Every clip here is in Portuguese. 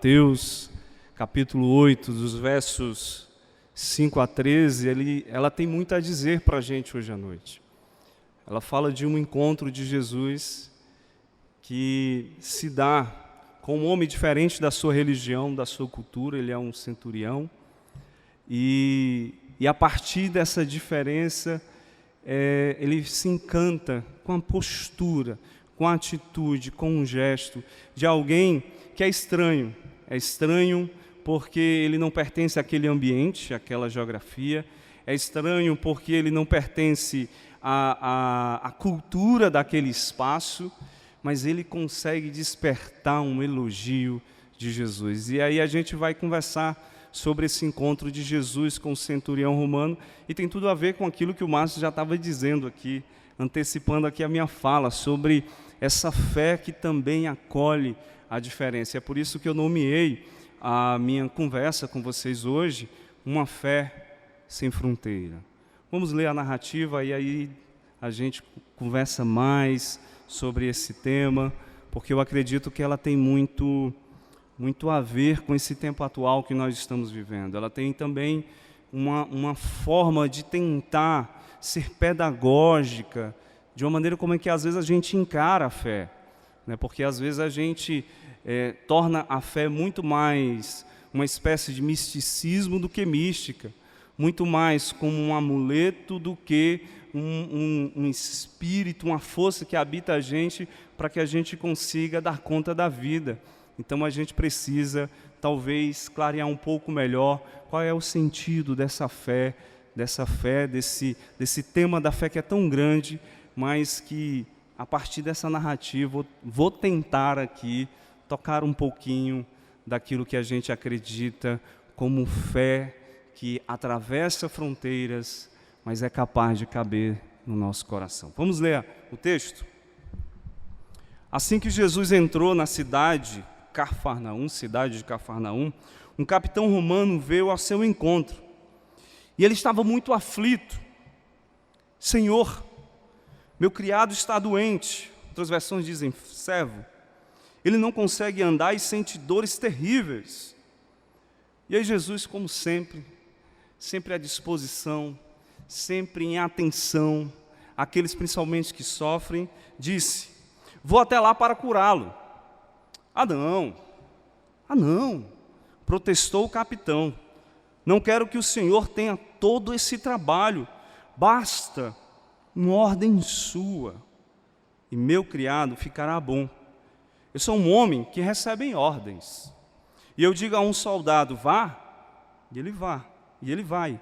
Mateus, capítulo 8, dos versos 5 a 13, ela tem muito a dizer para a gente hoje à noite. Ela fala de um encontro de Jesus que se dá com um homem diferente da sua religião, da sua cultura. Ele é um centurião. E a partir dessa diferença, ele se encanta com a postura, com a atitude, com um gesto de alguém que é estranho. É estranho porque ele não pertence àquele ambiente, àquela geografia. É estranho porque ele não pertence à cultura daquele espaço, mas ele consegue despertar um elogio de Jesus. E aí a gente vai conversar sobre esse encontro de Jesus com o centurião romano, e tem tudo a ver com aquilo que o Márcio já estava dizendo aqui, antecipando aqui a minha fala, sobre essa fé que também acolhe a diferença. É por isso que eu nomeei a minha conversa com vocês hoje, Uma Fé Sem Fronteira. Vamos ler a narrativa e aí a gente conversa mais sobre esse tema, porque eu acredito que ela tem muito a ver com esse tempo atual que nós estamos vivendo. Ela tem também uma forma de tentar ser pedagógica, de uma maneira como é que às vezes a gente encara a fé, né? Porque às vezes a gente torna a fé muito mais uma espécie de misticismo do que mística, muito mais como um amuleto do que um espírito, uma força que habita a gente para que a gente consiga dar conta da vida. Então a gente precisa, talvez, clarear um pouco melhor qual é o sentido dessa fé, desse tema da fé que é tão grande, mas que, a partir dessa narrativa, vou tentar aqui tocar um pouquinho daquilo que a gente acredita como fé que atravessa fronteiras, mas é capaz de caber no nosso coração. Vamos ler o texto? Assim que Jesus entrou na cidade de Cafarnaum, um capitão romano veio ao seu encontro. E ele estava muito aflito. Senhor, meu criado está doente. Outras versões dizem servo. Ele não consegue andar e sente dores terríveis. E aí Jesus, como sempre à disposição, sempre em atenção, àqueles principalmente que sofrem, disse: vou até lá para curá-lo. Ah não, protestou o capitão. Não quero que o senhor tenha todo esse trabalho. Basta uma ordem sua, e meu criado ficará bom. Eu sou um homem que recebe ordens. E eu digo a um soldado, vá, e ele vai.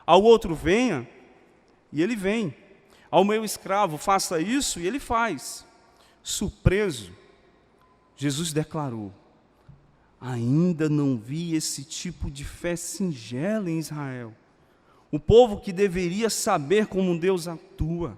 Ao outro, venha, e ele vem. Ao meu escravo, faça isso, e ele faz. Surpreso, Jesus declarou: ainda não vi esse tipo de fé singela em Israel. O povo que deveria saber como Deus atua.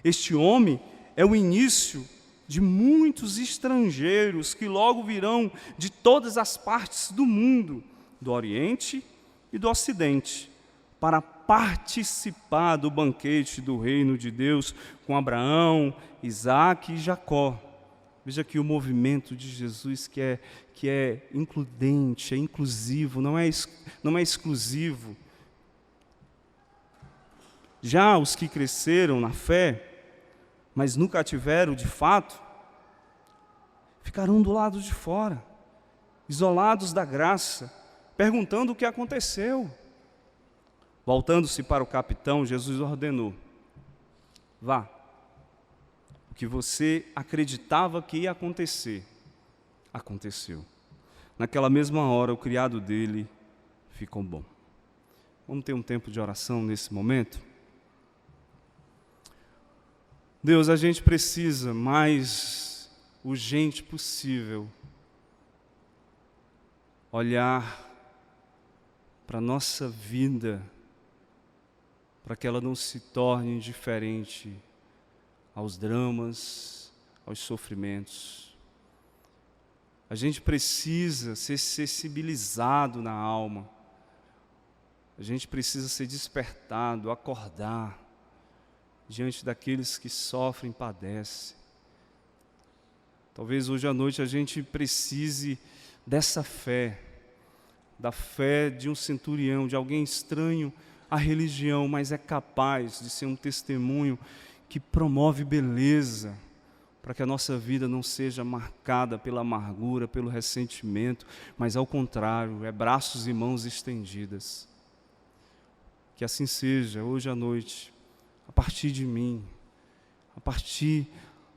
Este homem é o início de muitos estrangeiros que logo virão de todas as partes do mundo, do Oriente e do Ocidente, para participar do banquete do reino de Deus com Abraão, Isaque e Jacó. Veja aqui o movimento de Jesus que é includente, é inclusivo, não é exclusivo. Já os que cresceram na fé, mas nunca tiveram de fato, ficarão do lado de fora, isolados da graça, perguntando o que aconteceu. Voltando-se para o capitão, Jesus ordenou: vá. O que você acreditava que ia acontecer, aconteceu. Naquela mesma hora, o criado dele ficou bom. Vamos ter um tempo de oração nesse momento? Deus, a gente precisa, mais urgente possível, olhar para a nossa vida, para que ela não se torne indiferente aos dramas, aos sofrimentos. A gente precisa ser sensibilizado na alma. A gente precisa ser despertado, acordar diante daqueles que sofrem, padecem. Talvez hoje à noite a gente precise dessa fé, da fé de um centurião, de alguém estranho à religião, mas é capaz de ser um testemunho que promove beleza, para que a nossa vida não seja marcada pela amargura, pelo ressentimento, mas ao contrário, é braços e mãos estendidas. Que assim seja hoje à noite, a partir de mim, a partir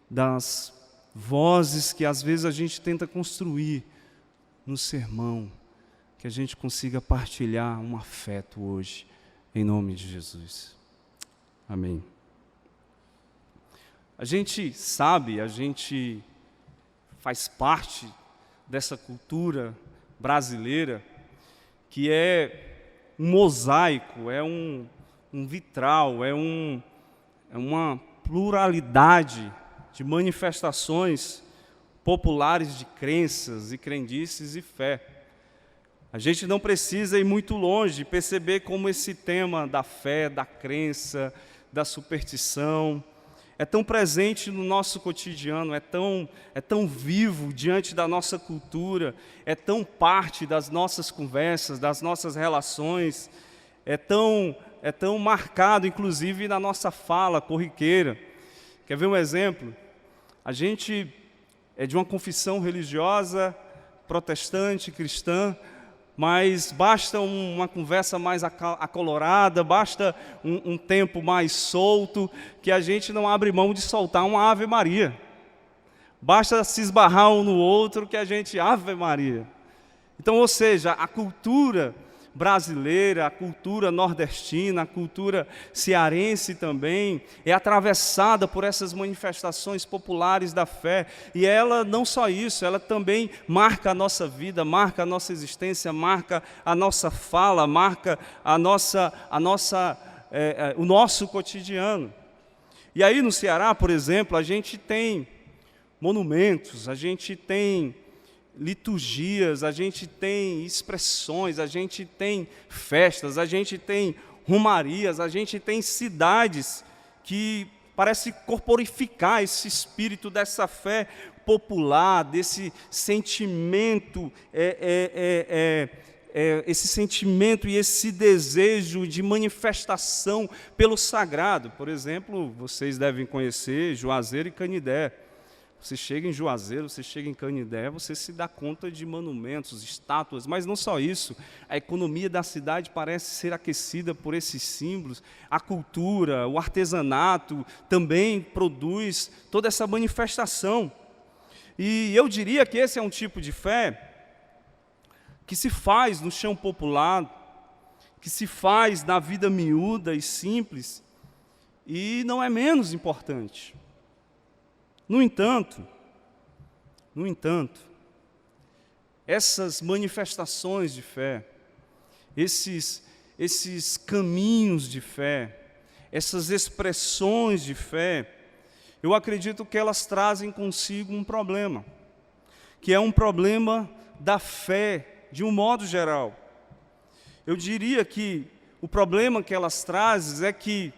das vozes que às vezes a gente tenta construir no sermão, que a gente consiga partilhar um afeto hoje, em nome de Jesus. Amém. A gente sabe, a gente faz parte dessa cultura brasileira que é um mosaico, é um vitral, é uma pluralidade de manifestações populares de crenças e crendices e fé. A gente não precisa ir muito longe e perceber como esse tema da fé, da crença, da superstição, é tão presente no nosso cotidiano, é tão vivo diante da nossa cultura, é tão parte das nossas conversas, das nossas relações, é tão marcado, inclusive, na nossa fala corriqueira. Quer ver um exemplo? A gente é de uma confissão religiosa, protestante, cristã, mas basta uma conversa mais acolorada, basta um tempo mais solto, que a gente não abre mão de soltar uma Ave Maria. Basta se esbarrar um no outro que a gente Ave Maria. Então, ou seja, a cultura brasileira, a cultura nordestina, a cultura cearense também, é atravessada por essas manifestações populares da fé, e ela não só isso, ela também marca a nossa vida, marca a nossa existência, marca a nossa fala, marca o nosso cotidiano. E aí no Ceará, por exemplo, a gente tem monumentos, a gente tem liturgias, a gente tem expressões, a gente tem festas, a gente tem romarias, a gente tem cidades que parece corporificar esse espírito dessa fé popular, desse sentimento, esse sentimento e esse desejo de manifestação pelo sagrado. Por exemplo, vocês devem conhecer Juazeiro e Canidé. Você chega em Juazeiro, você chega em Canidé, você se dá conta de monumentos, estátuas, mas não só isso. A economia da cidade parece ser aquecida por esses símbolos. A cultura, o artesanato também produz toda essa manifestação. E eu diria que esse é um tipo de fé que se faz no chão popular, que se faz na vida miúda e simples, e não é menos importante. No entanto, essas manifestações de fé, esses caminhos de fé, essas expressões de fé, eu acredito que elas trazem consigo um problema, que é um problema da fé, de um modo geral. Eu diria que o problema que elas trazem é que,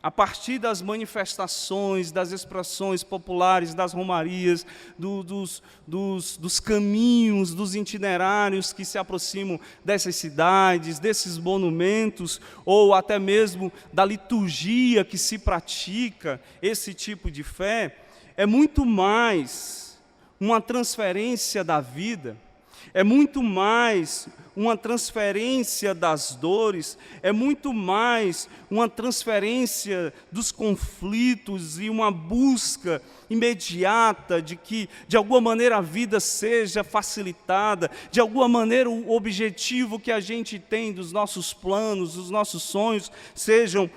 a partir das manifestações, das expressões populares, das romarias, dos caminhos, dos itinerários que se aproximam dessas cidades, desses monumentos, ou até mesmo da liturgia que se pratica, esse tipo de fé, é muito mais uma transferência da vida, é muito mais uma transferência das dores, é muito mais uma transferência dos conflitos e uma busca imediata de que, de alguma maneira, a vida seja facilitada, de alguma maneira o objetivo que a gente tem dos nossos planos, dos nossos sonhos, sejam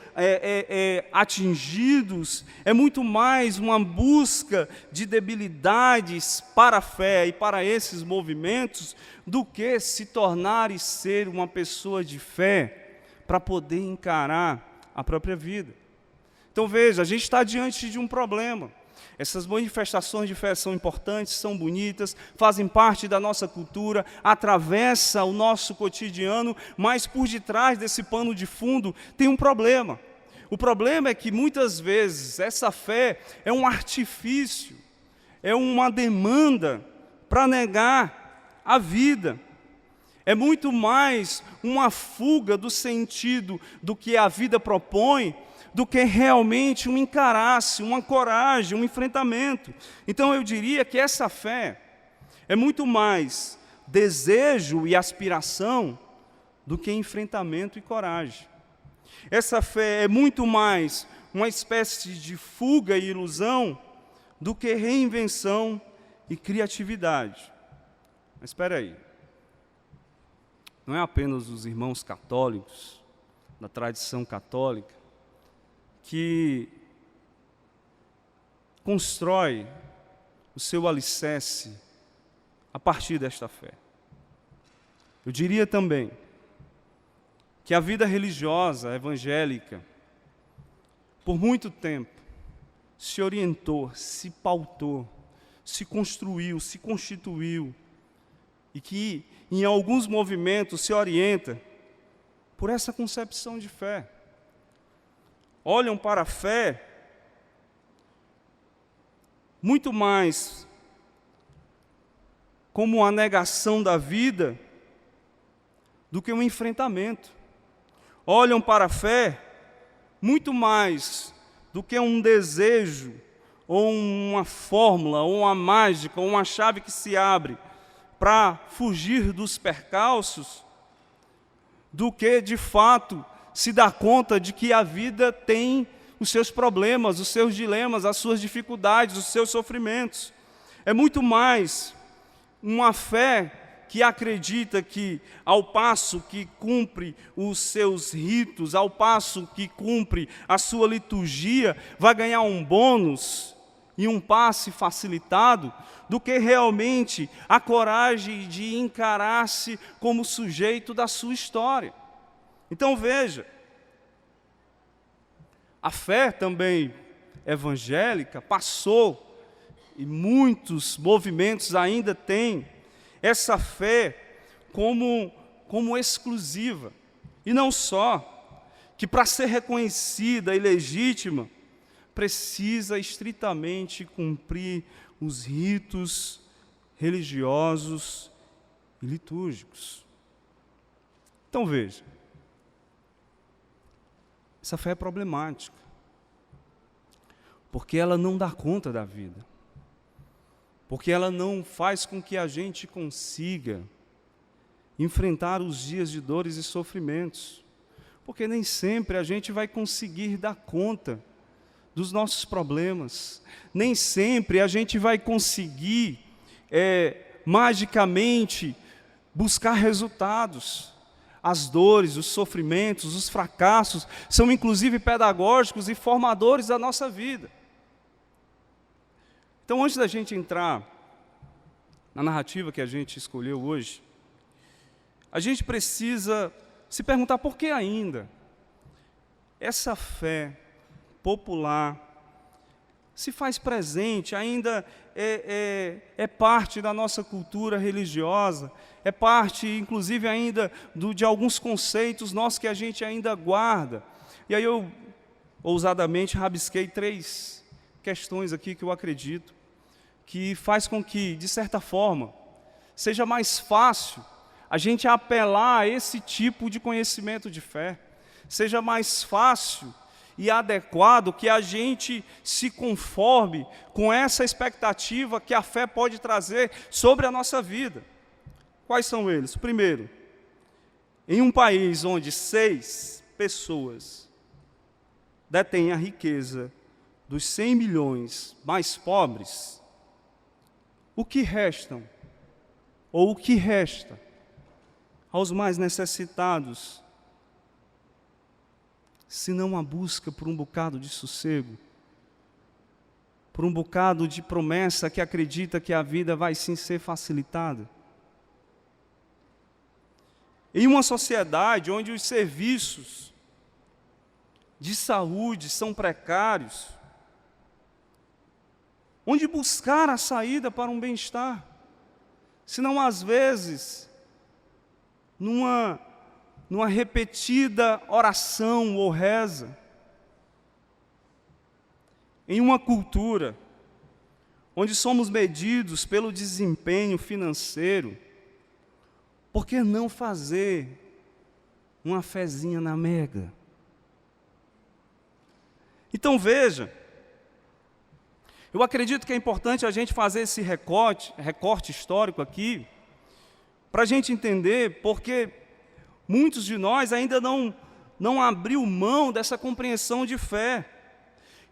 atingidos. É muito mais uma busca de debilidades para a fé e para esses movimentos, do que se tornar e ser uma pessoa de fé para poder encarar a própria vida. Então veja, a gente está diante de um problema. Essas manifestações de fé são importantes, são bonitas, fazem parte da nossa cultura, atravessa o nosso cotidiano, mas por detrás desse pano de fundo tem um problema. O problema é que muitas vezes essa fé é um artifício, é uma demanda para negar a vida. É muito mais uma fuga do sentido do que a vida propõe, do que realmente um encarasse, uma coragem, um enfrentamento. Então eu diria que essa fé é muito mais desejo e aspiração do que enfrentamento e coragem. Essa fé é muito mais uma espécie de fuga e ilusão do que reinvenção e criatividade. Mas espera aí. Não é apenas os irmãos católicos, da tradição católica, que constrói o seu alicerce a partir desta fé. Eu diria também que a vida religiosa, evangélica, por muito tempo, se orientou, se pautou, se construiu, se constituiu, e que em alguns movimentos se orienta por essa concepção de fé. Olham para a fé muito mais como a negação da vida do que um enfrentamento. Olham para a fé muito mais do que um desejo, ou uma fórmula, ou uma mágica, ou uma chave que se abre para fugir dos percalços, do que, de fato, se dar conta de que a vida tem os seus problemas, os seus dilemas, as suas dificuldades, os seus sofrimentos. É muito mais uma fé que acredita que, ao passo que cumpre os seus ritos, ao passo que cumpre a sua liturgia, vai ganhar um bônus e um passe facilitado, do que realmente a coragem de encarar-se como sujeito da sua história. Então veja, a fé também evangélica passou, e muitos movimentos ainda têm, essa fé como exclusiva. E não só, que para ser reconhecida e legítima, precisa estritamente cumprir os ritos religiosos e litúrgicos. Então veja, essa fé é problemática, porque ela não dá conta da vida, porque ela não faz com que a gente consiga enfrentar os dias de dores e sofrimentos, porque nem sempre a gente vai conseguir dar conta dos nossos problemas, nem sempre a gente vai conseguir magicamente buscar resultados. As dores, os sofrimentos, os fracassos são inclusive pedagógicos e formadores da nossa vida. Então, antes da gente entrar na narrativa que a gente escolheu hoje, a gente precisa se perguntar por que ainda essa fé popular se faz presente, ainda é parte da nossa cultura religiosa, é parte, inclusive, ainda de alguns conceitos nossos que a gente ainda guarda. E aí eu, ousadamente, rabisquei 3 questões aqui que eu acredito, que faz com que, de certa forma, seja mais fácil a gente apelar a esse tipo de conhecimento de fé, seja mais fácil e adequado que a gente se conforme com essa expectativa que a fé pode trazer sobre a nossa vida. Quais são eles? Primeiro, em um país onde 6 pessoas detêm a riqueza dos 100 milhões mais pobres, o que restam, ou o que resta aos mais necessitados, se não a busca por um bocado de sossego, por um bocado de promessa que acredita que a vida vai sim ser facilitada? Em uma sociedade onde os serviços de saúde são precários, onde buscar a saída para um bem-estar, se não às vezes numa repetida oração ou reza, em uma cultura onde somos medidos pelo desempenho financeiro, Por que não fazer uma fezinha na mega? Então veja, eu acredito que é importante a gente fazer esse recorte histórico aqui, para a gente entender porque muitos de nós ainda não abriu mão dessa compreensão de fé.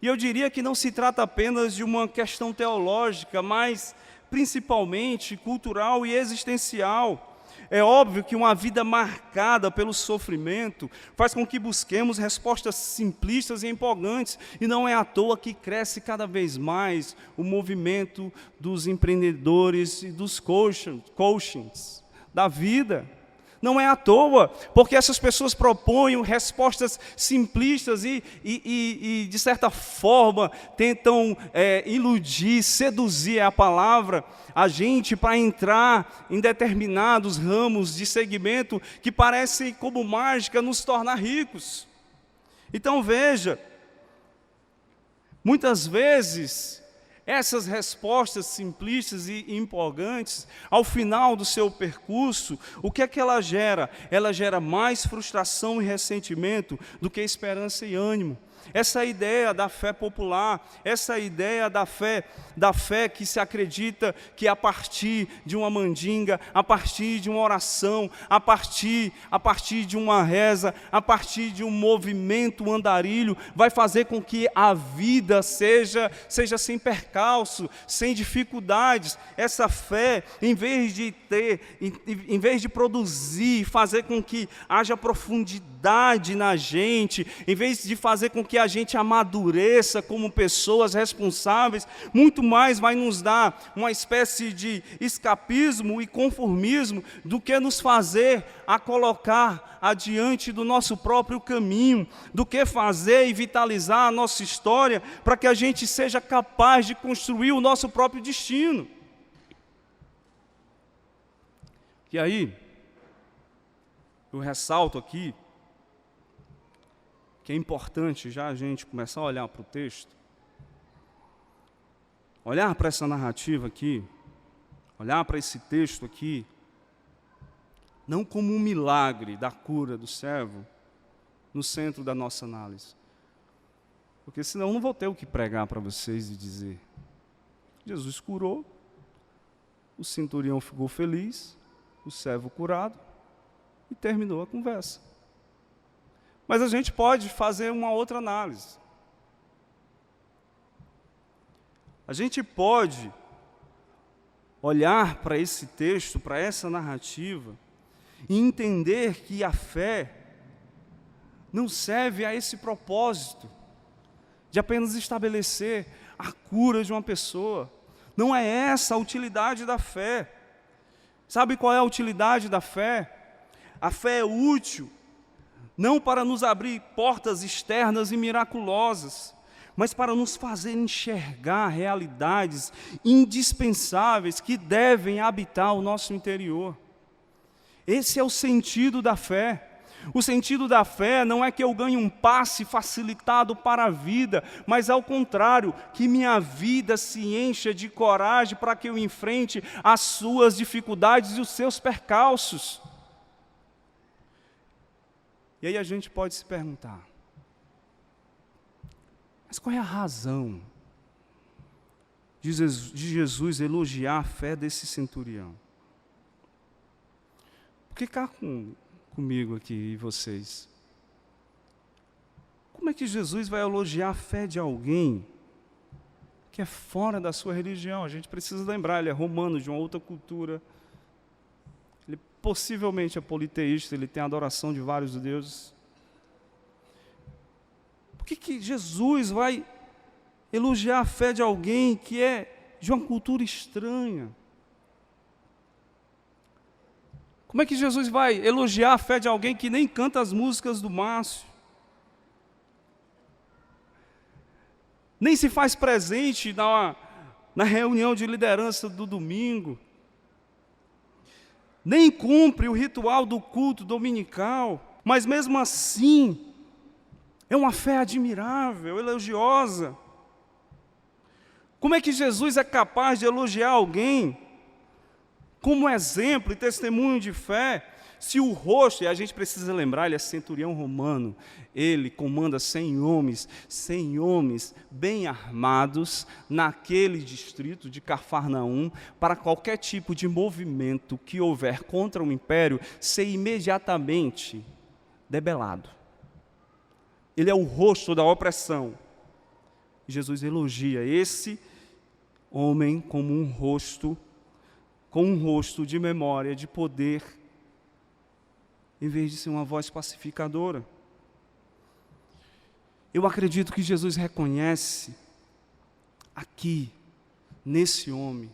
E eu diria que não se trata apenas de uma questão teológica, mas principalmente cultural e existencial. É óbvio que uma vida marcada pelo sofrimento faz com que busquemos respostas simplistas e empolgantes, e não é à toa que cresce cada vez mais o movimento dos empreendedores e dos coachings da vida. Não é à toa, porque essas pessoas propõem respostas simplistas e de certa forma, tentam iludir, seduzir a palavra, a gente para entrar em determinados ramos de segmento que parecem, como mágica, nos tornar ricos. Então veja, muitas vezes, essas respostas simplistas e empolgantes, ao final do seu percurso, o que é que ela gera? Ela gera mais frustração e ressentimento do que esperança e ânimo. Essa ideia da fé popular, essa ideia da fé que se acredita que a partir de uma mandinga, a partir de uma oração, a partir de uma reza, a partir de um movimento andarilho, vai fazer com que a vida seja sem percalço, sem dificuldades. Essa fé, em vez de produzir, fazer com que haja profundidade na gente, em vez de fazer com que a gente amadureça como pessoas responsáveis, muito mais vai nos dar uma espécie de escapismo e conformismo do que nos fazer a colocar adiante do nosso próprio caminho, do que fazer e vitalizar a nossa história para que a gente seja capaz de construir o nosso próprio destino. E aí, eu ressalto aqui que é importante já a gente começar a olhar para o texto, olhar para essa narrativa aqui, olhar para esse texto aqui, não como um milagre da cura do servo no centro da nossa análise. Porque senão eu não vou ter o que pregar para vocês e dizer. Jesus curou, o centurião ficou feliz, o servo curado, e terminou a conversa. Mas a gente pode fazer uma outra análise. A gente pode olhar para esse texto, para essa narrativa, e entender que a fé não serve a esse propósito de apenas estabelecer a cura de uma pessoa. Não é essa a utilidade da fé. Sabe qual é a utilidade da fé? A fé é útil não para nos abrir portas externas e miraculosas, mas para nos fazer enxergar realidades indispensáveis que devem habitar o nosso interior. Esse é o sentido da fé. O sentido da fé não é que eu ganhe um passe facilitado para a vida, mas ao contrário, que minha vida se encha de coragem para que eu enfrente as suas dificuldades e os seus percalços. E aí a gente pode se perguntar, mas qual é a razão de Jesus elogiar a fé desse centurião? Porque cá comigo aqui e vocês, como é que Jesus vai elogiar a fé de alguém que é fora da sua religião? A gente precisa lembrar, ele é romano, de uma outra cultura. Ele possivelmente é politeísta, ele tem adoração de vários deuses. Por que Jesus vai elogiar a fé de alguém que é de uma cultura estranha? Como é que Jesus vai elogiar a fé de alguém que nem canta as músicas do Márcio? Nem se faz presente na reunião de liderança do domingo? Nem cumpre o ritual do culto dominical, mas mesmo assim, é uma fé admirável, elogiosa. Como é que Jesus é capaz de elogiar alguém como exemplo e testemunho de fé. Se o rosto, e a gente precisa lembrar, ele é centurião romano, ele comanda 100 homens bem armados naquele distrito de Cafarnaum, para qualquer tipo de movimento que houver contra o império ser imediatamente debelado. Ele é o rosto da opressão. Jesus elogia esse homem como um rosto, com um rosto de memória, de poder, em vez de ser uma voz pacificadora. Eu acredito que Jesus reconhece aqui, nesse homem,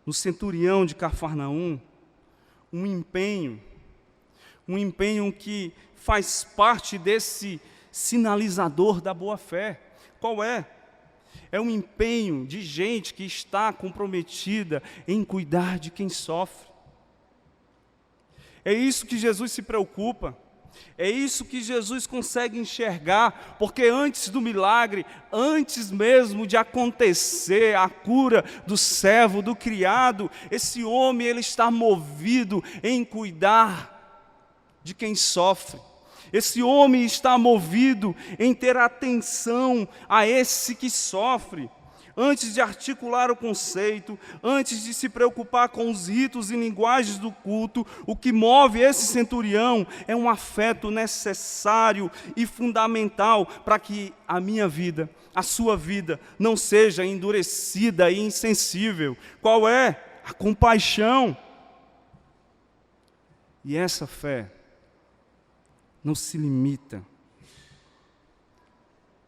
no centurião de Cafarnaum, um empenho que faz parte desse sinalizador da boa-fé. Qual é? É um empenho de gente que está comprometida em cuidar de quem sofre. É isso que Jesus se preocupa, é isso que Jesus consegue enxergar, porque antes do milagre, antes mesmo de acontecer a cura do servo, do criado, esse homem ele está movido em cuidar de quem sofre. Esse homem está movido em ter atenção a esse que sofre. Antes de articular o conceito, antes de se preocupar com os ritos e linguagens do culto, o que move esse centurião é um afeto necessário e fundamental para que a minha vida, a sua vida, não seja endurecida e insensível. Qual é? A compaixão. E essa fé não se limita.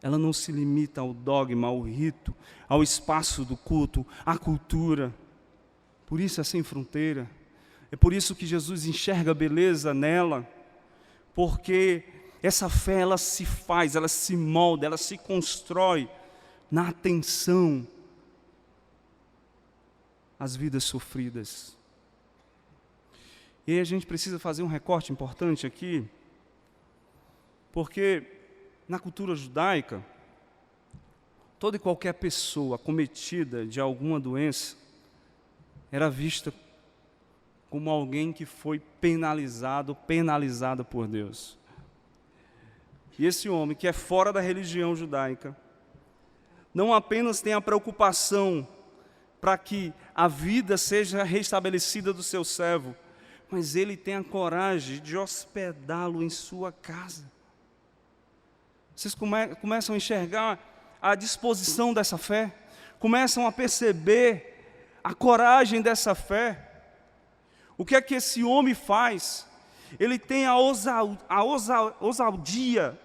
Ela não se limita ao dogma, ao rito, ao espaço do culto, à cultura. Por isso é sem fronteira. É por isso que Jesus enxerga beleza nela, porque essa fé ela se faz, ela se molda, ela se constrói na atenção às vidas sofridas. E aí a gente precisa fazer um recorte importante aqui, porque na cultura judaica, toda e qualquer pessoa acometida de alguma doença era vista como alguém que foi penalizada por Deus. E esse homem, que é fora da religião judaica, não apenas tem a preocupação para que a vida seja restabelecida do seu servo, mas ele tem a coragem de hospedá-lo em sua casa. Vocês começam a enxergar a disposição dessa fé, começam a perceber a coragem dessa fé. O que é que esse homem faz? Ele tem a ousadia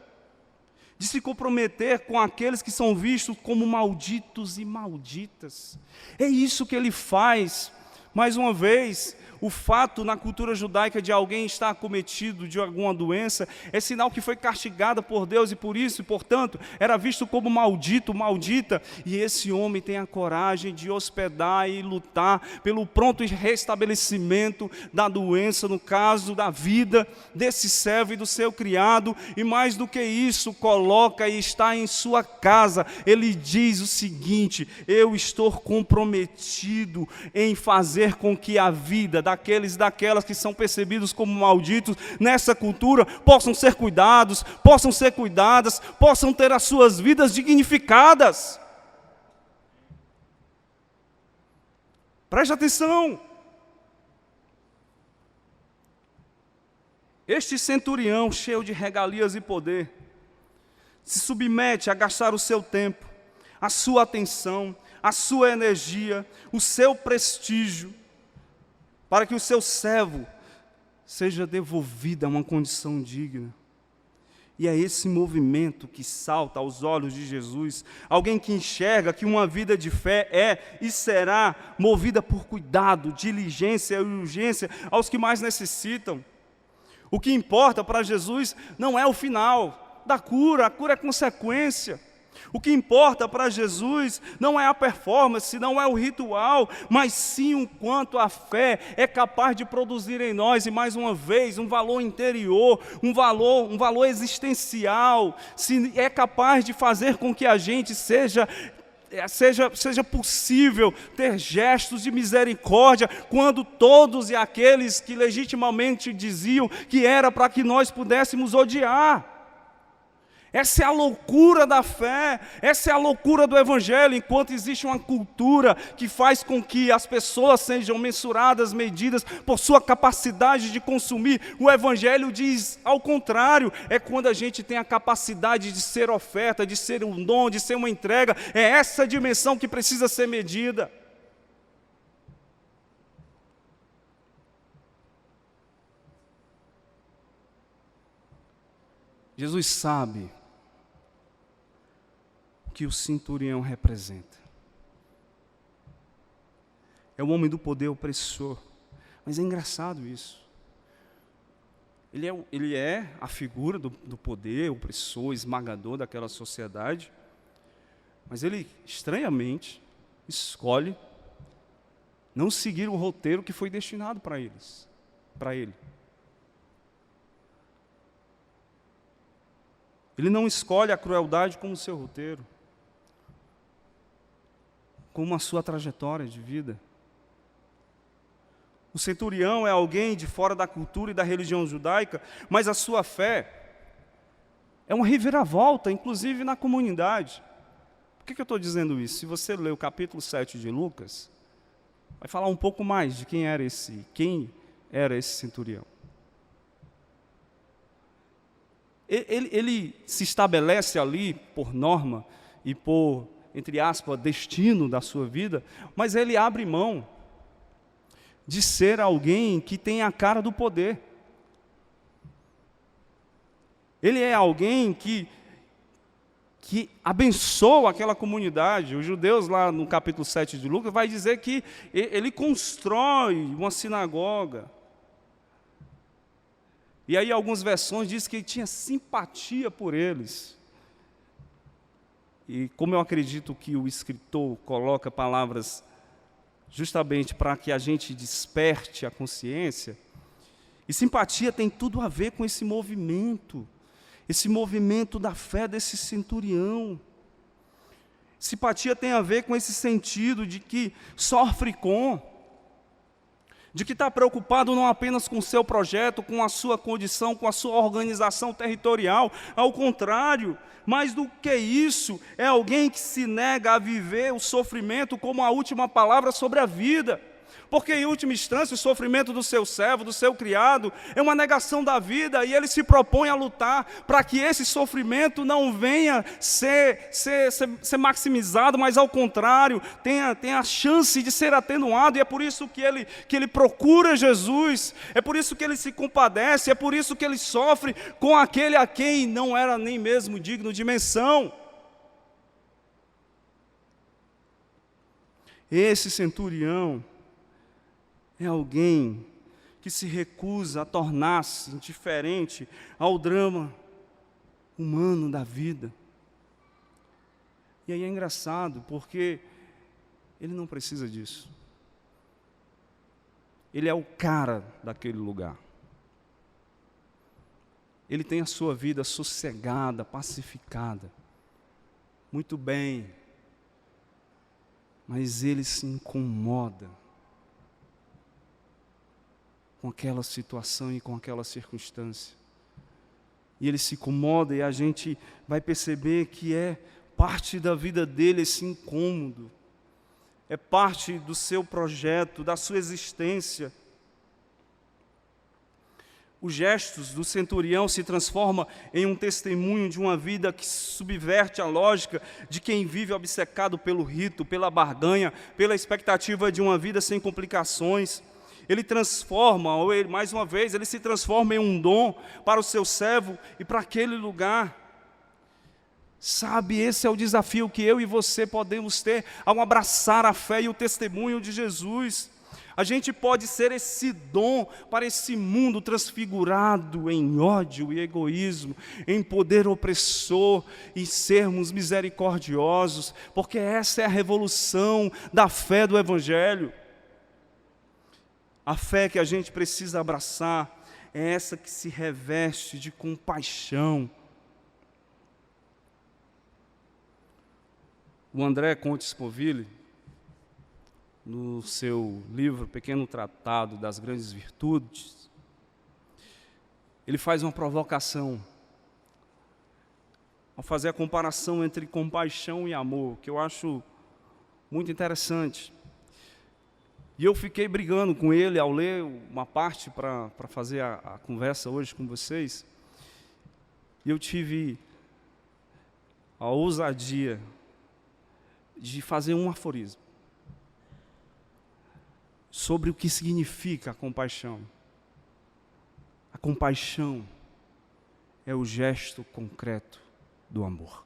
de se comprometer com aqueles que são vistos como malditos e malditas. É isso que ele faz. Mais uma vez, o fato na cultura judaica de alguém estar acometido de alguma doença é sinal que foi castigada por Deus e por isso, e portanto, era visto como maldito, maldita. E esse homem tem a coragem de hospedar e lutar pelo pronto restabelecimento da doença, no caso da vida desse servo e do seu criado. E mais do que isso, coloca e está em sua casa. Ele diz o seguinte: eu estou comprometido em fazer com que a vida daqueles e daquelas que são percebidos como malditos nessa cultura possam ser cuidados, possam ser cuidadas, possam ter as suas vidas dignificadas. Preste atenção. Este centurião, cheio de regalias e poder, se submete a gastar o seu tempo, a sua atenção, a sua energia, o seu prestígio, para que o seu servo seja devolvido a uma condição digna. E é esse movimento que salta aos olhos de Jesus, alguém que enxerga que uma vida de fé é e será movida por cuidado, diligência e urgência aos que mais necessitam. O que importa para Jesus não é o final da cura, a cura é consequência. O que importa para Jesus não é a performance, não é o ritual, mas sim o quanto a fé é capaz de produzir em nós, e mais uma vez, um valor interior, um valor existencial, se é capaz de fazer com que a gente seja seja possível ter gestos de misericórdia quando todos e aqueles que legitimamente diziam que era para que nós pudéssemos odiar. Essa é a loucura da fé, essa é a loucura do Evangelho, enquanto existe uma cultura que faz com que as pessoas sejam mensuradas, medidas por sua capacidade de consumir, o Evangelho diz ao contrário, é quando a gente tem a capacidade de ser oferta, de ser um dom, de ser uma entrega, é essa dimensão que precisa ser medida. Jesus sabe o que o centurião representa. É o homem do poder opressor. Mas é engraçado isso. Ele é a figura do poder opressor, esmagador daquela sociedade. Mas ele, estranhamente, escolhe não seguir o roteiro que foi destinado para ele. Ele não escolhe a crueldade como seu roteiro, como a sua trajetória de vida. O centurião é alguém de fora da cultura e da religião judaica, mas a sua fé é uma reviravolta, inclusive na comunidade. Por que eu estou dizendo isso? Se você ler o capítulo 7 de Lucas, vai falar um pouco mais de quem era esse centurião. Ele se estabelece ali por norma e por, entre aspas, destino da sua vida, mas ele abre mão de ser alguém que tem a cara do poder. Ele é alguém que abençoa aquela comunidade. Os judeus, lá no capítulo 7 de Lucas, vai dizer que ele constrói uma sinagoga. E aí algumas versões dizem que ele tinha simpatia por eles. E como eu acredito que o escritor coloca palavras justamente para que a gente desperte a consciência, e simpatia tem tudo a ver com esse movimento da fé desse centurião. Simpatia tem a ver com esse sentido de que sofre com, de que está preocupado não apenas com o seu projeto, com a sua condição, com a sua organização territorial, ao contrário, mais do que isso, é alguém que se nega a viver o sofrimento como a última palavra sobre a vida. Porque, em última instância, o sofrimento do seu servo, do seu criado, é uma negação da vida, e ele se propõe a lutar para que esse sofrimento não venha ser maximizado, mas, ao contrário, tenha a chance de ser atenuado, e é por isso que ele procura Jesus, é por isso que ele se compadece, é por isso que ele sofre com aquele a quem não era nem mesmo digno de menção. Esse centurião é alguém que se recusa a tornar-se indiferente ao drama humano da vida. E aí é engraçado, porque ele não precisa disso. Ele é o cara daquele lugar. Ele tem a sua vida sossegada, pacificada. Muito bem. Mas ele se incomoda com aquela situação e com aquela circunstância. E ele se incomoda, e a gente vai perceber que é parte da vida dele esse incômodo. É parte do seu projeto, da sua existência. Os gestos do centurião se transformam em um testemunho de uma vida que subverte a lógica de quem vive obcecado pelo rito, pela barganha, pela expectativa de uma vida sem complicações. Ele transforma, mais uma vez, ele se transforma em um dom para o seu servo e para aquele lugar. Sabe, esse é o desafio que eu e você podemos ter ao abraçar a fé e o testemunho de Jesus. A gente pode ser esse dom para esse mundo transfigurado em ódio e egoísmo, em poder opressor, e sermos misericordiosos, porque essa é a revolução da fé do Evangelho. A fé que a gente precisa abraçar é essa que se reveste de compaixão. O André Comte Sponville, no seu livro Pequeno Tratado das Grandes Virtudes, ele faz uma provocação ao fazer a comparação entre compaixão e amor, que eu acho muito interessante. E eu fiquei brigando com ele ao ler uma parte para fazer a conversa hoje com vocês. E eu tive a ousadia de fazer um aforismo sobre o que significa a compaixão. A compaixão é o gesto concreto do amor.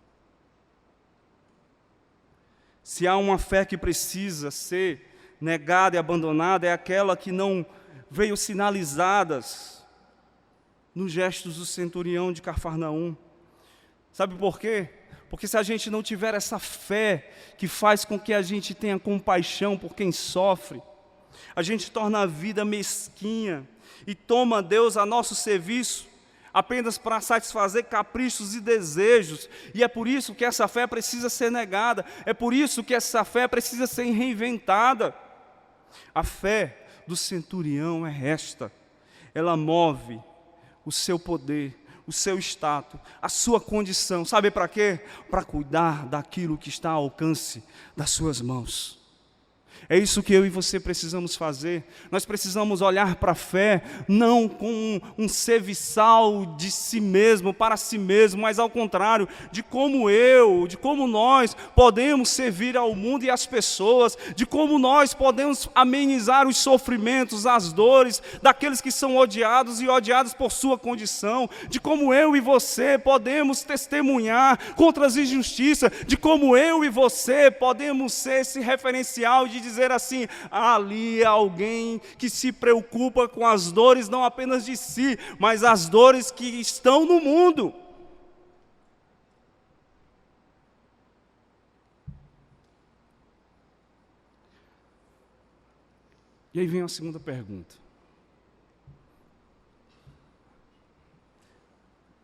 Se há uma fé que precisa ser negada e abandonada, é aquela que não veio sinalizadas nos gestos do centurião de Cafarnaum. Sabe por quê? Porque se a gente não tiver essa fé que faz com que a gente tenha compaixão por quem sofre, a gente torna a vida mesquinha e toma Deus a nosso serviço apenas para satisfazer caprichos e desejos. E é por isso que essa fé precisa ser negada, é por isso que essa fé precisa ser reinventada. A fé do centurião é esta: ela move o seu poder, o seu status, a sua condição. Sabe para quê? Para cuidar daquilo que está ao alcance das suas mãos. É isso que eu e você precisamos fazer. Nós precisamos olhar para a fé não com um serviçal de si mesmo, para si mesmo, mas ao contrário, de como nós podemos servir ao mundo e às pessoas, de como nós podemos amenizar os sofrimentos, as dores daqueles que são odiados e odiados por sua condição, de como eu e você podemos testemunhar contra as injustiças, de como eu e você podemos ser esse referencial de dizer assim: ali é alguém que se preocupa com as dores não apenas de si, mas as dores que estão no mundo. E aí vem a segunda pergunta: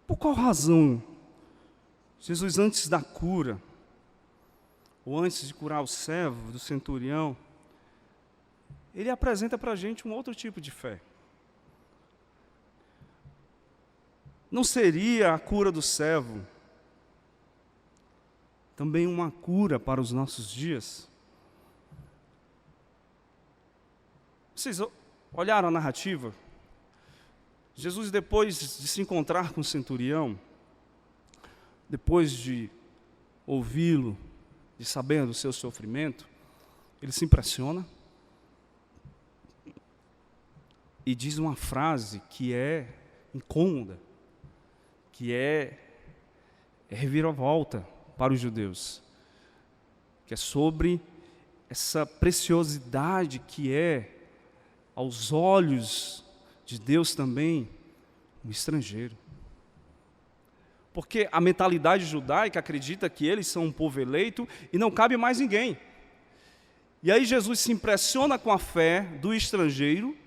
por qual razão Jesus, antes da cura, ou antes de curar o servo do centurião, ele apresenta para a gente um outro tipo de fé? Não seria a cura do servo também uma cura para os nossos dias? Vocês olharam a narrativa? Jesus, depois de se encontrar com o centurião, depois de ouvi-lo, de saber do seu sofrimento, ele se impressiona e diz uma frase que é incômoda, que é reviravolta para os judeus, que é sobre essa preciosidade que é, aos olhos de Deus também, um estrangeiro. Porque a mentalidade judaica acredita que eles são um povo eleito e não cabe mais ninguém. E aí Jesus se impressiona com a fé do estrangeiro,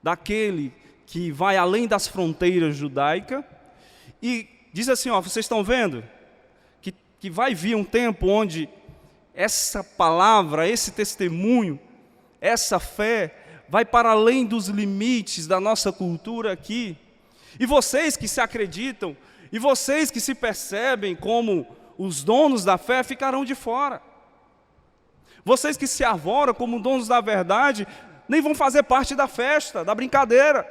daquele que vai além das fronteiras judaicas, e diz assim: ó, vocês estão vendo que vai vir um tempo onde essa palavra, esse testemunho, essa fé vai para além dos limites da nossa cultura aqui. E vocês que se acreditam, e vocês que se percebem como os donos da fé, ficarão de fora. Vocês que se arvoram como donos da verdade, nem vão fazer parte da festa, da brincadeira.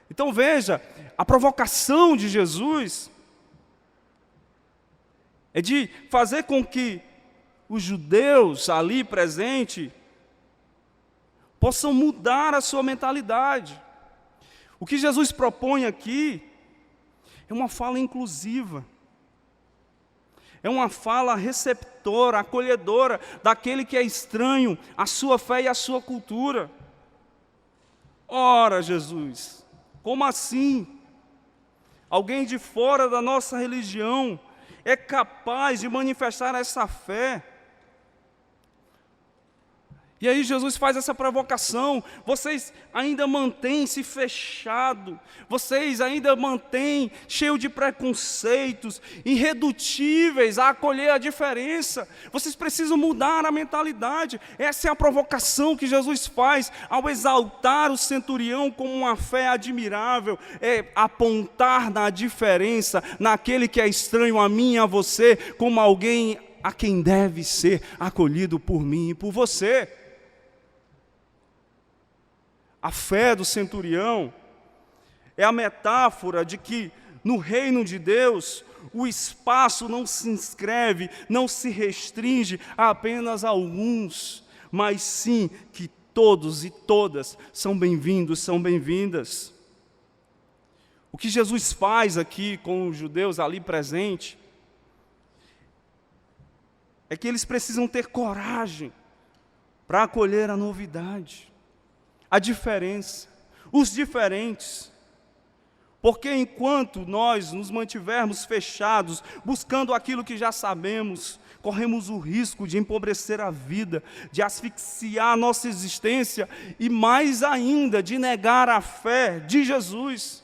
Então veja, a provocação de Jesus é de fazer com que os judeus ali presentes possam mudar a sua mentalidade. O que Jesus propõe aqui é uma fala inclusiva, é uma fala receptora, acolhedora daquele que é estranho à sua fé e à sua cultura. Ora, Jesus, como assim? Alguém de fora da nossa religião é capaz de manifestar essa fé? E aí Jesus faz essa provocação: vocês ainda mantêm-se fechados, vocês ainda mantêm cheio de preconceitos, irredutíveis a acolher a diferença, vocês precisam mudar a mentalidade. Essa é a provocação que Jesus faz ao exaltar o centurião como uma fé admirável, é apontar na diferença, naquele que é estranho a mim e a você, como alguém a quem deve ser acolhido por mim e por você. A fé do centurião é a metáfora de que no reino de Deus o espaço não se inscreve, não se restringe a apenas alguns, mas sim que todos e todas são bem-vindos, são bem-vindas. O que Jesus faz aqui com os judeus ali presentes é que eles precisam ter coragem para acolher a novidade, a diferença, os diferentes. Porque enquanto nós nos mantivermos fechados, buscando aquilo que já sabemos, corremos o risco de empobrecer a vida, de asfixiar a nossa existência e mais ainda de negar a fé de Jesus.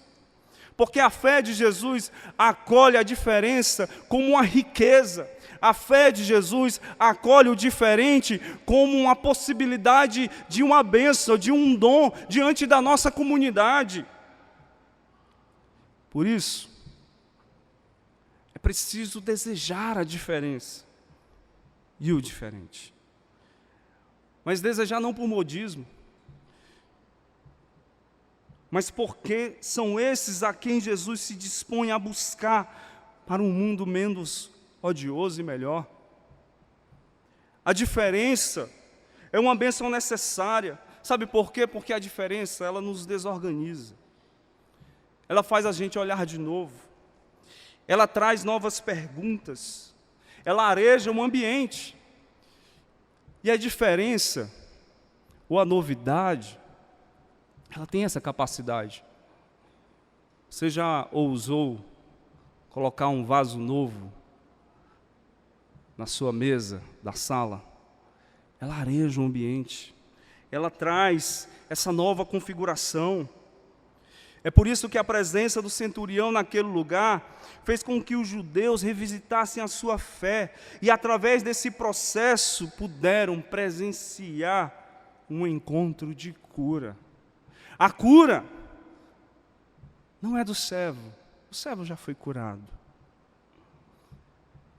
Porque a fé de Jesus acolhe a diferença como uma riqueza. A fé de Jesus acolhe o diferente como uma possibilidade de uma bênção, de um dom diante da nossa comunidade. Por isso, é preciso desejar a diferença e o diferente. Mas desejar não por modismo, mas porque são esses a quem Jesus se dispõe a buscar para um mundo menos odioso e melhor. A diferença é uma bênção necessária. Sabe por quê? Porque a diferença, ela nos desorganiza. Ela faz a gente olhar de novo. Ela traz novas perguntas. Ela areja um ambiente. E a diferença, ou a novidade, ela tem essa capacidade. Você já ousou colocar um vaso novo na sua mesa da sala? Ela areja o ambiente, ela traz essa nova configuração. É por isso que a presença do centurião naquele lugar fez com que os judeus revisitassem a sua fé e através desse processo puderam presenciar um encontro de cura. A cura não é do servo, o servo já foi curado.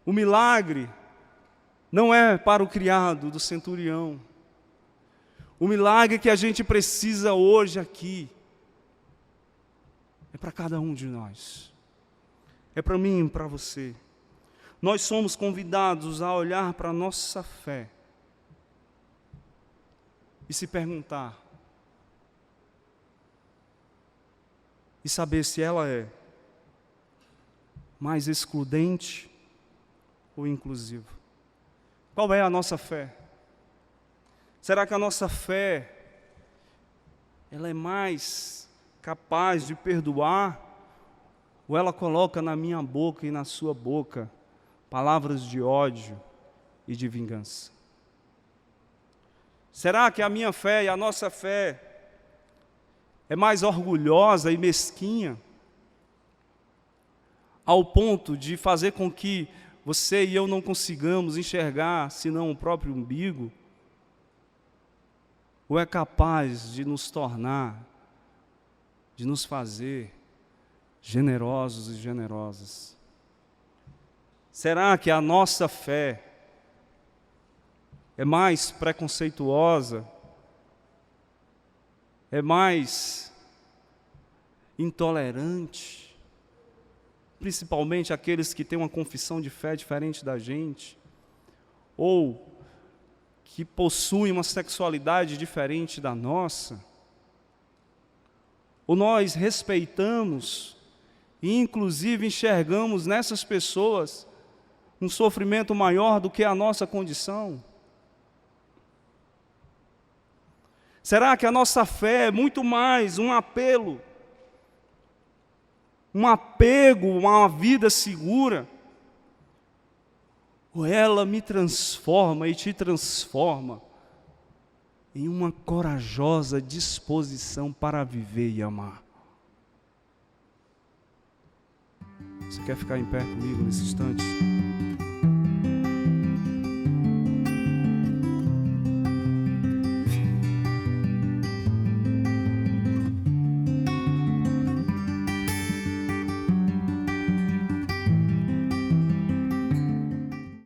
O milagre não é para o criado do centurião. O milagre que a gente precisa hoje aqui é para cada um de nós. É para mim e para você. Nós somos convidados a olhar para a nossa fé e se perguntar e saber se ela é mais excludente ou inclusiva. Qual é a nossa fé? Será que a nossa fé ela é mais capaz de perdoar, ou ela coloca na minha boca e na sua boca palavras de ódio e de vingança? Será que a minha fé e a nossa fé é mais orgulhosa e mesquinha, ao ponto de fazer com que você e eu não consigamos enxergar senão o próprio umbigo? Ou é capaz de nos tornar, de nos fazer generosos e generosas? Será que a nossa fé é mais preconceituosa? É mais intolerante? Principalmente aqueles que têm uma confissão de fé diferente da gente, ou que possuem uma sexualidade diferente da nossa? Ou nós respeitamos e inclusive enxergamos nessas pessoas um sofrimento maior do que a nossa condição? Será que a nossa fé é muito mais um apelo, um apego a uma vida segura? Ou ela me transforma e te transforma em uma corajosa disposição para viver e amar. Você quer ficar em pé comigo nesse instante?